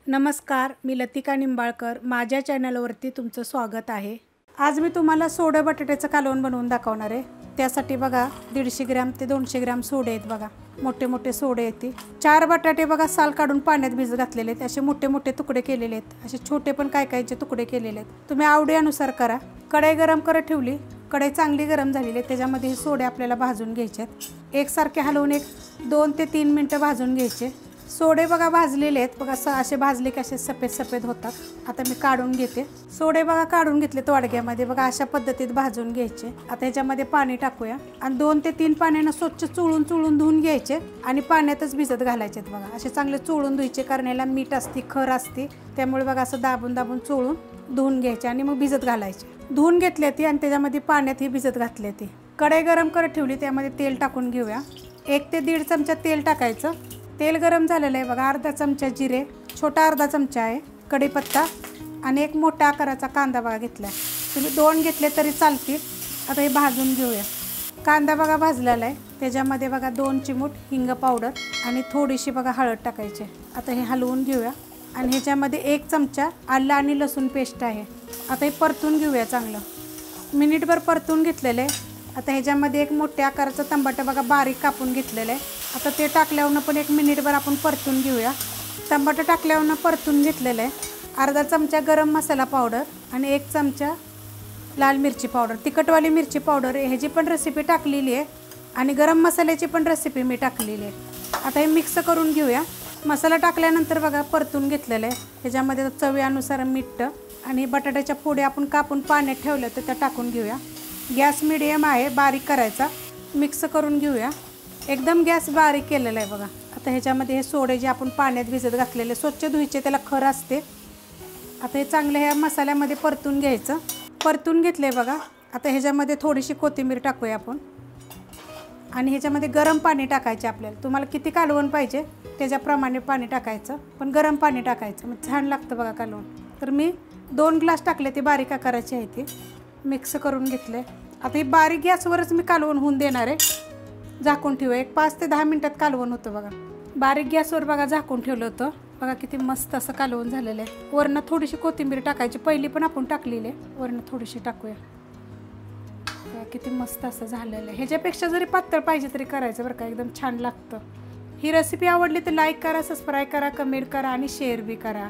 नमस्कार, मी लतिका निंबाळकर. माझ्या चॅनलवरती तुमचं स्वागत आहे. आज मी तुम्हाला सोडे बटाट्याचं कालवण बनवून दाखवणार आहे. त्यासाठी बघा 150 ग्रॅम ते 200 ग्रॅम सोडे आहेत. बघा मोठे मोठे सोडे आहेत. 4 बटाटे बघा साल काढून पाण्यात भिजत घातलेले आहेत. असे मोठे मोठे तुकडे केलेले आहेत. असे छोटे पण काय कायचे तुकडे केलेले आहेत. तुम्ही आवडीनुसार करा. कढई गरम करत ठेवली. कढई चांगली गरम झालेली आहे. त्याच्यामध्ये हे सोडे आपल्याला भाजून घ्यायचे आहेत. एकसारखे हलवून 2 ते 3 मिनिटं भाजून घ्यायचे. सोडे बघा भाजलेले आहेत. बघा असे भाजले की असे सफेद सफेद होतात. आता मी काढून घेते. सोडे बघा काढून घेतले तोडग्यामध्ये. बघा अशा पद्धतीत भाजून घ्यायचे. आता ह्याच्यामध्ये पाणी टाकूया आणि 2 ते 3 पाण्यानं स्वच्छ चोळून धुवून घ्यायचे आणि पाण्यातच भिजत घालायचे. बघा असे चांगले चोळून धुवायचे, कारण याला मीठ असते, खर असते, त्यामुळे बघा असं दाबून चोळून धुवून घ्यायचे आणि मग भिजत घालायचे. धुवून घेतले ती आणि त्याच्यामध्ये पाण्यात ही भिजत घातले ती. कढई गरम करत ठेवली. त्यामध्ये तेल टाकून घेऊया. 1 ते 1.5 चमचा तेल टाकायचं. तेल गरम झालेलं आहे. बघा अर्धा चमचा जिरे, छोटा अर्धा चमचा आहे कढीपत्ता आणि 1 मोठा आकाराचा कांदा बघा घेतला. तुम्ही 2 घेतले तरी चालतील. आता हे भाजून घेऊया. कांदा बघा भाजलेला आहे. त्याच्यामध्ये बघा 2 चिमूट हिंग पावडर आणि थोडीशी बघा हळद टाकायची. आता हे हलवून घेऊया आणि ह्याच्यामध्ये 1 चमचा आलं आणि लसूण पेस्ट आहे. आता हे परतून घेऊया चांगलं. मिनिटभर परतून घेतलेलं आहे. आता ह्याच्यामध्ये 1 मोठ्या आकाराचं टमाटर बघा बारीक कापून घेतलेलं आहे. आता ते टाकल्यावर पण 1 मिनिटभर आपण परतून घेऊया. टमाटर टाकल्यावर परतून घेतलेलं आहे. अर्धा चमचा गरम मसाला पावडर आणि 1 चमचा लाल मिरची पावडर, तिखटवाली मिरची पावडर आहे. ह्याची पण रेसिपी टाकलेली आहे आणि गरम मसाल्याची पण रेसिपी मी टाकलेली आहे. आता हे मिक्स करून घेऊया. मसाला टाकल्यानंतर बघा परतून घेतलेलं आहे. ह्याच्यामध्ये चवीनुसार मीठ आणि बटाट्याच्या फोडी आपण कापून पाण्यात ठेवल्या तर त्या टाकून घेऊया. गॅस मिडियम आहे, बारीक करायचा. मिक्स करून घेऊया. एकदम गॅस बारीक केलेला आहे बघा. आता ह्याच्यामध्ये हे सोडे जे आपण पाण्यात भिजत घातलेले स्वच्छ धुवायचे, त्याला खर असते. आता हे चांगलं ह्या मसाल्यामध्ये परतून घ्यायचं. परतून घेतले बघा. आता ह्याच्यामध्ये थोडीशी कोथिंबीर टाकूया आपण आणि ह्याच्यामध्ये गरम पाणी टाकायचे. आपल्याला तुम्हाला किती कालवण पाहिजे त्याच्याप्रमाणे पाणी टाकायचं, पण गरम पाणी टाकायचं, मग छान लागतं बघा कालवण. तर मी 2 ग्लास टाकले, ते बारीक आकाराचे आहे. ते मिक्स करून घेतले. आता हे बारीक गॅसवरच मी कालवण होऊन देणार आहे. झाकून ठेवूया. 1 ते 10 मिनिटात कालवण होतं बघा. बारीक गॅसवर बघा झाकून ठेवलं होतं. बघा किती मस्त असं कालवण झालेलं आहे. वरनं थोडीशी कोथिंबीर टाकायची. पहिली पण आपण टाकलेली आहे. वरनं थोडीशी टाकूया. किती मस्त असं झालेलं आहे. ह्याच्यापेक्षा जरी पातळ पाहिजे तरी करायचं बरं का, एकदम छान लागतं. ही रेसिपी आवडली तर लाईक करा, सबस्क्राईब करा, कमेंट करा आणि शेअर बी करा.